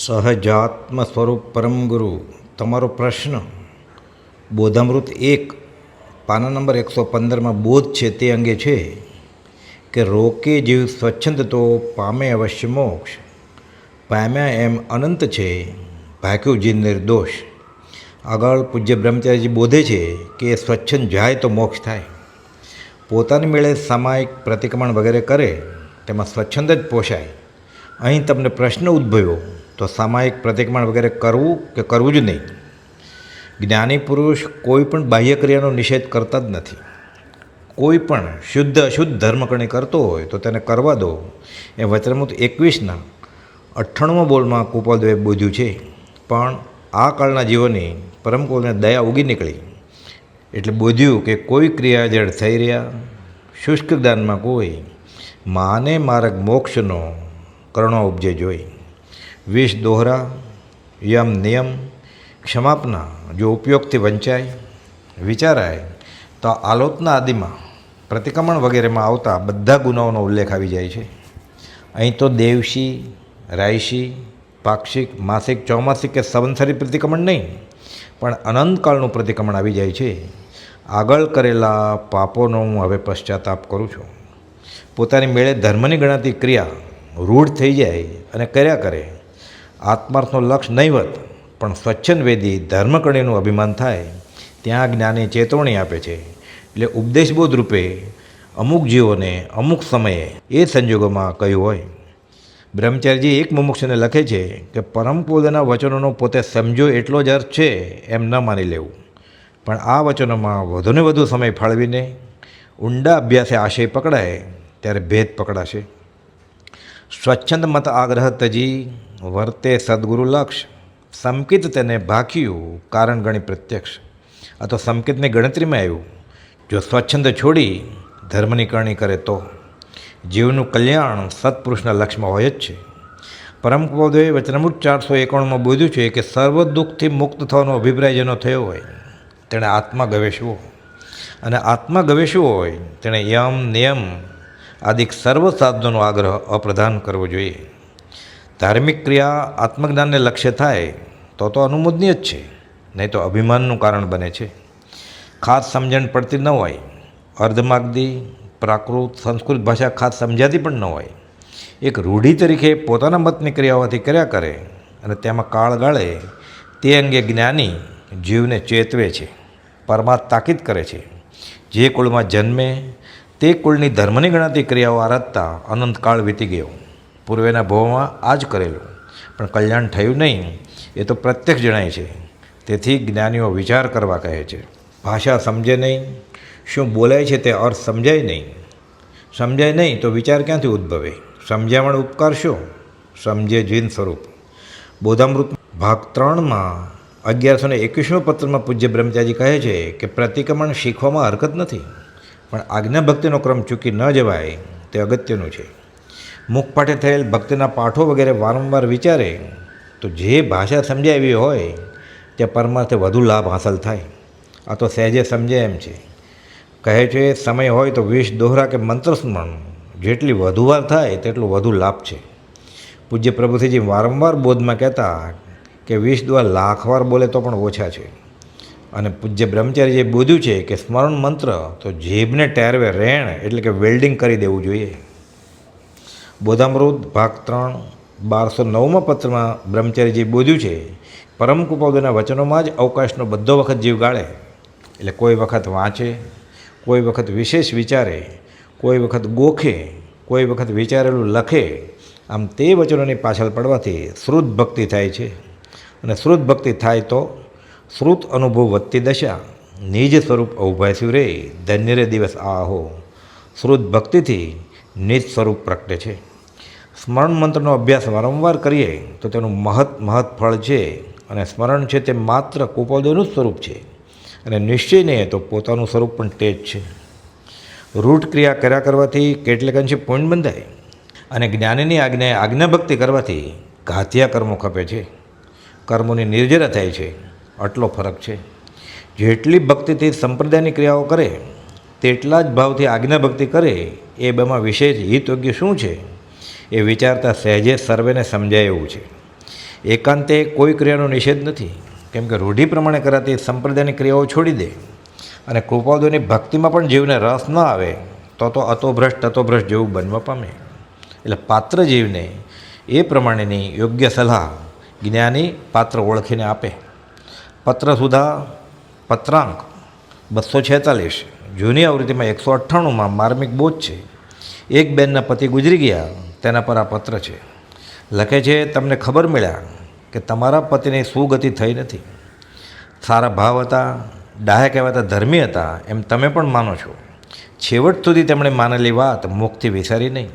સહજાત્મ સ્વરૂપ પરમ ગુરુ તમારો પ્રશ્ન બોધામૃત 1 પાના નંબર 115માં બોધ છે તે અંગે છે કે રોકે જીવ સ્વચ્છંદ તો પામે અવશ્ય મોક્ષ, પામ્યા એમ અનંત છે ભાગ્યું જીવ નિર્દોષ. આગળ પૂજ્ય બ્રહ્મચારીજી બોધે છે કે એ સ્વચ્છંદ જાય તો મોક્ષ થાય. પોતાની મેળે સામાયિક પ્રતિક્રમણ વગેરે કરે તેમાં સ્વચ્છંદ જ પોષાય. અહીં તમને પ્રશ્ન ઉદ્ભવ્યો તો સામાયિક પ્રતિક્રમણ વગેરે કરવું કે કરવું જ નહીં. જ્ઞાની પુરુષ કોઈ પણ બાહ્ય ક્રિયાનો નિષેધ કરતા જ નથી. કોઈ પણ શુદ્ધ અશુદ્ધ ધર્મકરણી કરતો હોય તો તેને કરવા દો, એ વચનામૃત 21ના 98મા બોલમાં કુપાલદેવે બોધ્યું છે. પણ આ કાળના જીવોની પરમકુળને દયા ઉગી નીકળી એટલે બોધ્યું કે કોઈ ક્રિયા જડ થઈ રહ્યા, શુષ્ક જ્ઞાનમાં કોઈ માને માર્ગ મોક્ષનો કરણો ઉપજે જોઈ. વિષ દોહરા, યમ નિયમ, ક્ષમાપના જો ઉપયોગથી વંચાય વિચારાય તો આલોચના આદિમાં પ્રતિક્રમણ વગેરેમાં આવતા બધા ગુનાઓનો ઉલ્લેખ આવી જાય છે. અહીં તો દેવશી, રાયશી, પાક્ષિક, માસિક, ચોમાસિક કે સંવત્સરી પ્રતિક્રમણ નહીં, પણ અનંતકાળનું પ્રતિક્રમણ આવી જાય છે. આગળ કરેલા પાપોનો હું હવે પશ્ચાતાપ કરું છું. પોતાની મેળે ધર્મની ગણાતી ક્રિયા રૂઢ થઈ જાય અને કર્યા કરે. આત્માર્થનો લક્ષ્ય નહીવત પણ સ્વચ્છંદ વેદી ધર્મકરણીનું અભિમાન થાય ત્યાં જ્ઞાની ચેતવણી આપે છે. એટલે ઉપદેશબોધ રૂપે અમુક જીવોને અમુક સમયે એ સંજોગોમાં કહ્યું હોય. બ્રહ્મચારીજી એક મુમુક્ષુને લખે છે કે પરમ પૂજ્યના વચનોનો પોતે સમજો એટલો જ અર્થ છે એમ ન માની લેવું, પણ આ વચનોમાં વધુને વધુ સમય ફાળવીને ઊંડા અભ્યાસે આશય પકડાય ત્યારે ભેદ પકડાશે. સ્વચ્છંદ મત આગ્રહ તજી વર્તે સદગુરુ લક્ષ, સંકિત તેને ભાખ્યું કારણ ગણી પ્રત્યક્ષ. આ તો સંકિતની ગણતરીમાં આવ્યું. જો સ્વચ્છંદ છોડી ધર્મની કરણી કરે તો જીવનું કલ્યાણ સત્પુરુષના લક્ષ્યમાં હોય જ છે. પરમ કુપાલદેવે વચનામૃત 491માં બોધ્યું છે કે સર્વ દુઃખથી મુક્ત થવાનો અભિપ્રાય જેનો થયો હોય તેણે આત્મા ગવેશવો, અને આત્મા ગવેશવો હોય તેણે યમ નિયમ આદિક સર્વ સાધનોનો આગ્રહ અપ્રધાન કરવો જોઈએ. ધાર્મિક ક્રિયા આત્મજ્ઞાનને લક્ષ્ય થાય તો અનુમોદનીય જ છે, નહીં તો અભિમાનનું કારણ બને છે. ખાસ સમજણ પડતી ન હોય, અર્ધમાગદી, પ્રાકૃત, સંસ્કૃત ભાષા ખાસ સમજાતી પણ ન હોય, એક રૂઢિ તરીકે પોતાના મતની ક્રિયાઓથી કર્યા કરે અને તેમાં કાળ ગાળે તે અંગે જ્ઞાની જીવને ચેતવે છે. પરમાત્મા તાકીદ કરે છે. જે કુળમાં જન્મે તે કુળની ધર્મની ગણાતી ક્રિયાઓ આરાધતા અનંતકાળ વીતી ગયો. પૂર્વેના ભવમાં આ જ કરેલું, પણ કલ્યાણ થયું નહીં એ તો પ્રત્યક્ષ જણાય છે. તેથી જ્ઞાનીઓ વિચાર કરવા કહે છે. ભાષા સમજે નહીં, શું બોલાય છે તે અર્થ સમજાય નહીં. સમજાય નહીં તો વિચાર ક્યાંથી ઉદ્ભવે? સમજામણ ઉપકાર શું? સમજે જીન સ્વરૂપ. બોધામૃત ભાગ 3માં 1121મા પત્રમાં પૂજ્ય બ્રહ્મચારી કહે છે કે પ્રતિક્રમણ શીખવામાં હરકત નથી, પણ આજ્ઞા ભક્તિનો ક્રમ ચૂકી ન જવાય તે અગત્યનું છે. મુખપાઠે થયેલ ભક્તિના પાઠો વગેરે વારંવાર વિચારે તો જે ભાષા સમજાય એવી હોય તે પરમાર્થે વધુ લાભ હાંસલ થાય. આ તો સહેજે સમજે એમ છે. કહે છે સમય હોય તો વિષ દોહરા કે મંત્ર સ્મરણ જેટલી વધુ વાર થાય તેટલું વધુ લાભ છે. પૂજ્ય પ્રભુશ્રીજી વારંવાર બોધમાં કહેતા કે વિષ દ્વારા લાખ વાર બોલે તો પણ ઓછા છે. અને પૂજ્ય બ્રહ્મચારીજીએ બોધ્યું છે કે સ્મરણ મંત્ર તો જીભને ટેરવે રેણ એટલે કે વેલ્ડિંગ કરી દેવું જોઈએ. બોધામૃત ભાગ 3 1209મા પત્રમાં બ્રહ્મચારીજીએ બોધ્યું છે પરમ કુપાલદેવના વચનોમાં જ અવકાશનો બધો વખત જીવ ગાળે. એટલે કોઈ વખત વાંચે, કોઈ વખત વિશેષ વિચારે, કોઈ વખત ગોખે, કોઈ વખત વિચારેલું લખે. આમ તે વચનોની પાછળ પડવાથી શ્રુત ભક્તિ થાય છે. અને શ્રુત ભક્તિ થાય તો શ્રુત અનુભવ વધતી દશા નિજ સ્વરૂપ ઔભાસ્યું રે ધન્ય રે દિવસ આહો. શ્રુત ભક્તિથી નિજ સ્વરૂપ પ્રગટે છે. સ્મરણ મંત્રનો અભ્યાસ વારંવાર કરીએ તો તેનું મહત ફળ છે. અને સ્મરણ છે તે માત્ર કુપાલદેવનું સ્વરૂપ છે, અને નિશ્ચય નહીં તો પોતાનું સ્વરૂપ પણ તે જ છે. રૂઢ ક્રિયા કર્યા કરવાથી કેટલેક અંશે પુણ્ય બંધાય, અને જ્ઞાનીની આજ્ઞા ભક્તિ કરવાથી ઘાતિયા કર્મો ખપે છે. કર્મોની નિર્જરા થાય છે. આટલો ફરક છે. જેટલી ભક્તિથી સંપ્રદાયની ક્રિયાઓ કરે તેટલા જ ભાવથી આજ્ઞા ભક્તિ કરે એ બેમાં વિશેષ હિત યોગ્ય શું છે એ વિચારતા સહેજે સર્વેને સમજાય એવું છે. એકાંતે કોઈ ક્રિયાનો નિષેધ નથી, કેમ કે રૂઢિ પ્રમાણે કરાતી સંપ્રદાયની ક્રિયાઓ છોડી દે અને કૃપાળુની ભક્તિમાં પણ જીવને રસ ન આવે તો અતોભ્રષ્ટ જેવું બનવા પામે. એટલે પાત્ર જીવને એ પ્રમાણેની યોગ્ય સલાહ જ્ઞાની પાત્ર ઓળખીને આપે. પત્ર સુધા પત્રાંક 246 જૂની આવૃત્તિમાં 198માં માર્મિક બોધ છે. એક બેનના પતિ ગુજરી ગયા, તેના પર આ પત્ર છે. લખે છે, તમને ખબર મળ્યા કે તમારા પતિની સુગતિ થઈ નથી. સારા ભાવ હતા, ડાહે કહેવાતા ધર્મી હતા એમ તમે પણ માનો છો. છેવટ સુધી તેમણે માનેલી વાત મુખથી વિસારી નહીં.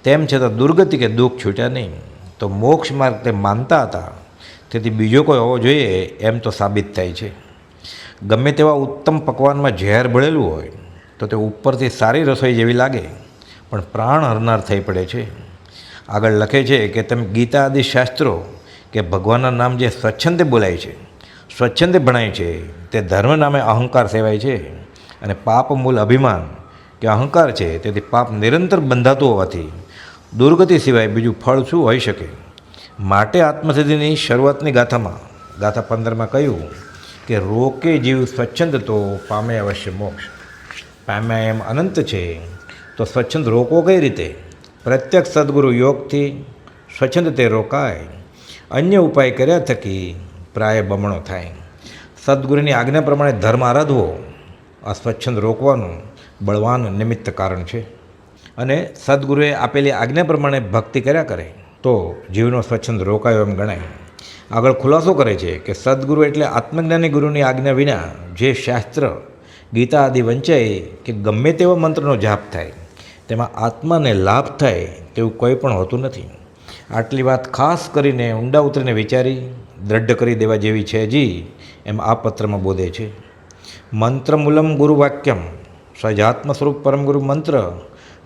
તેમ છતાં દુર્ગતિ કે દુઃખ છૂટ્યા નહીં. તો મોક્ષ માર્ગ તે માનતા હતા, તેથી બીજો કોઈ હોવો જોઈએ એમ તો સાબિત થાય છે. ગમે તેવા ઉત્તમ પકવાનમાં ઝેર ભળેલું હોય તો તે ઉપરથી સારી રસોઈ જેવી લાગે, પણ પ્રાણ હરનાર થઈ પડે છે. આગળ લખે છે કે તમે ગીતા આદિ શાસ્ત્રો કે ભગવાનના નામ જે સ્વચ્છંદે બોલાય છે, સ્વચ્છંદે ભણાય છે, તે ધર્મ નામે અહંકાર સેવાય છે. અને પાપ મૂળ અભિમાન કે અહંકાર છે, તેથી પાપ નિરંતર બંધાતું હોવાથી દુર્ગતિ સિવાય બીજું ફળ શું હોઈ શકે. માટે આત્મસિદ્ધિની શરૂઆતની ગાથામાં ગાથા 15માં કહ્યું કે રોકે જીવ સ્વચ્છંદ તો પામે અવશ્ય મોક્ષ. પામ્યા એમ અનંત છે તો સ્વચ્છંદ રોકવો કઈ રીતે? પ્રત્યક્ષ સદગુરુ યોગથી સ્વચ્છંદ તે રોકાય, અન્ય ઉપાય કર્યા થકી પ્રાય બમણો થાય. સદગુરુની આજ્ઞા પ્રમાણે ધર્મ આરાધવો આ સ્વચ્છંદ રોકવાનું બળવાન નિમિત્ત કારણ છે. અને સદગુરુએ આપેલી આજ્ઞા પ્રમાણે ભક્તિ કર્યા કરે તો જીવનો સ્વચ્છંદ રોકાયો એમ ગણાય. આગળ ખુલાસો કરે છે કે સદગુરુ એટલે આત્મજ્ઞાની ગુરુની આજ્ઞા વિના જે શાસ્ત્ર ગીતા આદિ વંચાય કે ગમે તેવા મંત્રનો જાપ થાય તેમાં આત્માને લાભ થાય તેવું કંઈ પણ હોતું નથી. આટલી વાત ખાસ કરીને ઊંડા ઉતરીને વિચારી દ્રઢ કરી દેવા જેવી છે જી એમ આ પત્રમાં બોધે છે. મંત્રમૂલમ ગુરુ વાક્યમ, સહજાત્મ સ્વરૂપ પરમગુરુ મંત્ર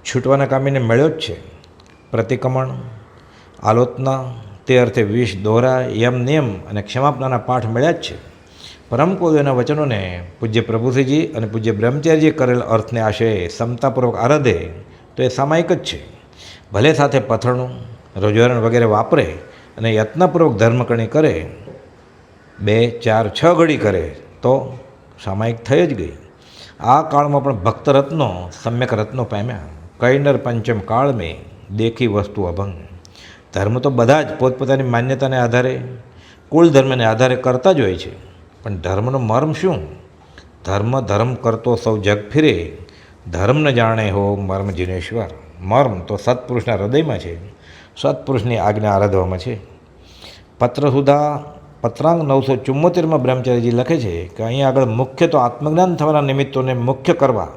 છૂટવાના કામીને મળ્યો જ છે. પ્રતિક્રમણ, આલોચના, તે અર્થે વિષ, દોહરા, યમ, નિયમ અને ક્ષમાપનાના પાઠ મળ્યા જ છે. પરમ પૂજ્યના વચનોને પૂજ્ય પ્રભુશ્રીજી અને પૂજ્ય બ્રહ્મચારીજીએ કરેલ અર્થને આશયે ક્ષમતાપૂર્વક આરાધે તો એ સામાયિક જ છે. ભલે સાથે પથરણું, રોજવરણ વગેરે વાપરે અને યત્નપૂર્વક ધર્મકરણી કરે, 2, 4, 6 ઘડી કરે તો સામાયિક થઈ જ ગઈ. આ કાળમાં પણ ભક્તરત્નો સમ્યક રત્નો પામ્યા. કૈનર પંચમ કાળ મેં દેખી વસ્તુ અભંગ. ધર્મ તો બધા જ પોતપોતાની માન્યતાને આધારે, કુલ ધર્મને આધારે કરતા જ હોય છે, પણ ધર્મનો મર્મ શું? ધર્મ કરતો સૌ જગ ફિરે, ધર્મ ન જાણે હો મર્મ જીનેશ્વર. મર્મ તો સત્પુરુષના હૃદયમાં છે, સત્પુરુષની આજ્ઞા આરાધવામાં છે. પત્ર સુધા પત્રાંક 974માં બ્રહ્મચારીજી લખે છે કે અહીં આગળ મુખ્ય તો આત્મજ્ઞાન થવાના નિમિત્તોને મુખ્ય કરવા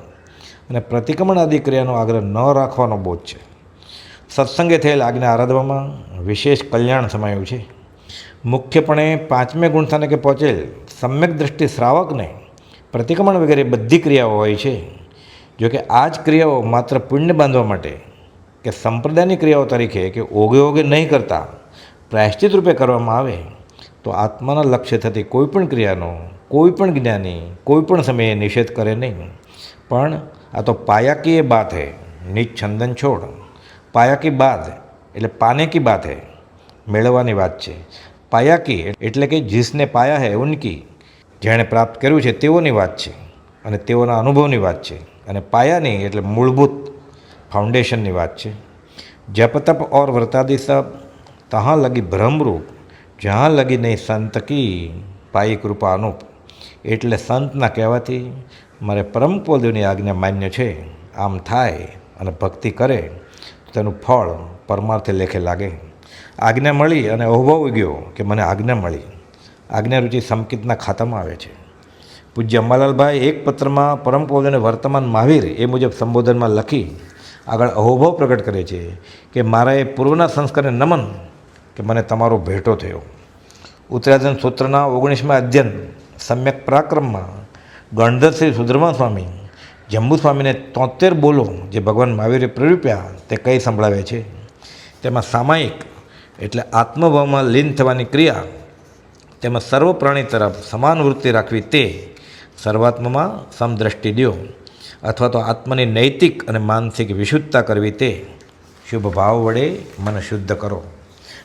અને પ્રતિક્રમણ આદિ ક્રિયાનો આગ્રહ ન રાખવાનો બોધ છે. સત્સંગે થયેલ આજ્ઞા આરાધવામાં વિશેષ કલ્યાણ સમાયું છે. મુખ્યપણે 5મે ગુણસ્થાને કે પહોંચેલ સમ્યક દ્રષ્ટિ શ્રાવકને પ્રતિક્રમણ વગેરે બધી ક્રિયાઓ હોય છે. જોકે આ જ ક્રિયાઓ માત્ર પુણ્ય બાંધવા માટે કે સંપ્રદાયની ક્રિયાઓ તરીકે કે ઓગે નહીં કરતા પ્રાયશ્ચિત રૂપે કરવામાં આવે તો આત્માના લક્ષ્ય થતી કોઈપણ ક્રિયાનો કોઈપણ જ્ઞાની કોઈપણ સમયે નિષેધ કરે નહીં. પણ આ તો પાયા કી એ બાત હૈ, નીચ છંદન છોડ. પાયા કી બાત એટલે પાને કી બાત હૈ, મેળવવાની વાત છે. પાયા કી એટલે કે જીસને પાયા હૈ ઉનકી, જેણે પ્રાપ્ત કર્યું છે તેઓની વાત છે અને તેઓના અનુભવની વાત છે. અને પાયાની એટલે મૂળભૂત ફાઉન્ડેશનની વાત છે. જપ તપ ઓર વ્રતાદિ સબ તહાં લગી ભ્રમરૂપ, જહાં લગી નહીં સંત કી પાઈ કૃપા અનુપ. એટલે સંતના કહેવાથી મારે પરમ પૂજ્યની આજ્ઞા માન્ય છે આમ થાય અને ભક્તિ કરે તો તેનું ફળ પરમાર્થે લેખે લાગે. આજ્ઞા મળી અને અહોભાવ ગયો કે મને આજ્ઞા મળી. આજ્ઞા રૂચિ સંકિતના ખાતામાં આવે છે. પૂજ્ય અંબાલાલભાઈ એક પત્રમાં પરમ પૂજ્યને વર્તમાન મહાવીર એ મુજબ સંબોધનમાં લખી આગળ અહોભાવ પ્રગટ કરે છે કે મારા એ પૂર્વના સંસ્કારને નમન કે મને તમારો ભેટો થયો. ઉત્તરાધન સૂત્રના 19મા અધ્યયન સમ્યક પરાક્રમમાં ગણધર શ્રી સુધર્મા સ્વામી જંબુ સ્વામીને 73 બોલો જે ભગવાન મહાવીરે પ્રરૂપ્યા તે કંઈ સંભળાવે છે. તેમાં સામાયિક એટલે આત્મભાવમાં લીન થવાની ક્રિયા તેમાં સર્વ પ્રાણી તરફ સમાન વૃત્તિ રાખવી તે સર્વાત્મામાં સમદ્રષ્ટિ દ્યો, અથવા તો આત્માની નૈતિક અને માનસિક વિશુદ્ધતા કરવી તે શુભ ભાવ વડે મન શુદ્ધ કરો.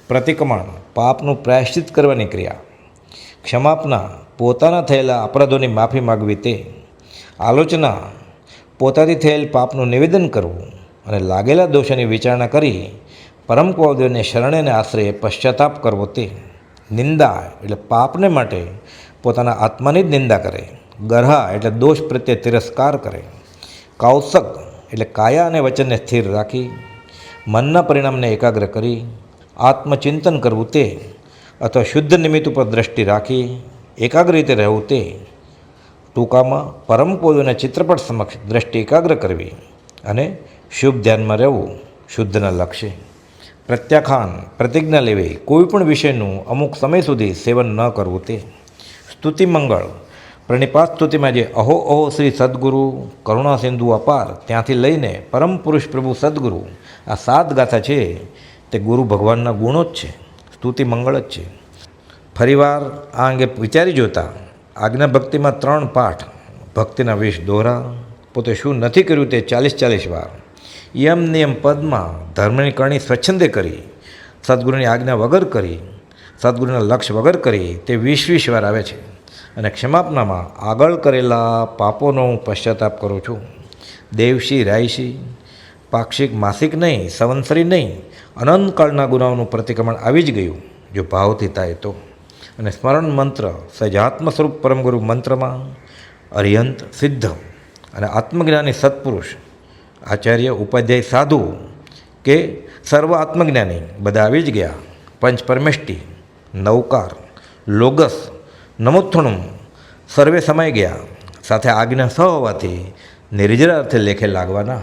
પ્રતિક્રમણ પાપનું પ્રાયશ્ચિત કરવાની ક્રિયા, ક્ષમાપના પોતાના થયેલા અપરાધોની માફી માગવી તે, આલોચના પોતાથી થયેલ પાપનું નિવેદન કરવું અને લાગેલા દોષોની વિચારણા કરી પરમ કૌદેવને શરણે અને આશ્રયે પશ્ચાતાપ કરવો તે, નિંદા એટલે પાપને માટે પોતાના આત્માની જ નિંદા કરે, ગરહા એટલે દોષ પ્રત્યે તિરસ્કાર કરે, કૌશક એટલે કાયા અને વચનને સ્થિર રાખી મનના પરિણામને એકાગ્ર કરી આત્મચિંતન કરવું તે, અથવા શુદ્ધ નિમિત્ત ઉપર દ્રષ્ટિ રાખી એકાગ્ર રીતે રહેવું તે, ટૂંકામાં પરમ કૌદેવના ચિત્રપટ સમક્ષ દ્રષ્ટિ એકાગ્ર કરવી અને શુભ ધ્યાનમાં રહેવું શુદ્ધના લક્ષ્ય. પ્રત્યાખ્યાન પ્રતિજ્ઞા લેવી કોઈ પણ વિષયનું અમુક સમય સુધી સેવન ન કરવું તે, સ્તુતિ મંગળ પ્રણિપાત સ્તુતિમાં જે અહો અહો શ્રી સદગુરુ કરુણા સિંધુ અપાર ત્યાંથી લઈને પરમ પુરુષ પ્રભુ સદગુરુ આ 7 ગાથા છે તે ગુરુ ભગવાનના ગુણો જ છે, સ્તુતિ મંગળ જ છે. ફરીવાર આ અંગે વિચારી જોતા આજ્ઞા ભક્તિમાં 3 પાઠ, ભક્તિના 20 દોહરા, પોતે શું નથી કર્યું તે 40 વાર, યમ નિયમ પદમાં ધર્મની કરણી સ્વચ્છંદે કરી, સદગુરુની આજ્ઞા વગર કરી, સદગુરુના લક્ષ્ય વગર કરી તે 20 વાર આવે છે. અને ક્ષમાપનામાં આગળ કરેલા પાપોનો હું પશ્ચાતાપ કરું છું. દેવશી રાયશી પાક્ષિક માસિક નહીં, સંવત્સરી નહીં, અનંતકાળના ગુનાઓનું પ્રતિક્રમણ આવી જ ગયું જો ભાવથી થાય તો. અને સ્મરણ મંત્ર સહજાત્મ સ્વરૂપ પરમગુરુ મંત્રમાં અરિહંત સિદ્ધ અને આત્મજ્ઞાની સત્પુરુષ આચાર્ય ઉપાધ્યાય સાધુ કે સર્વ આત્મજ્ઞાની બધા આવી જ ગયા. પંચ પરમેષ્ટિ, નવકાર, લોગસ, નમોત્થણું સર્વે સમાઈ ગયા. સાથે આજ્ઞા સહ હોવાથી નિર્જરા અર્થે લેખે લાગવાના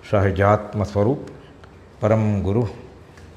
સહજાત્મ સ્વરૂપ પરમ ગુરુ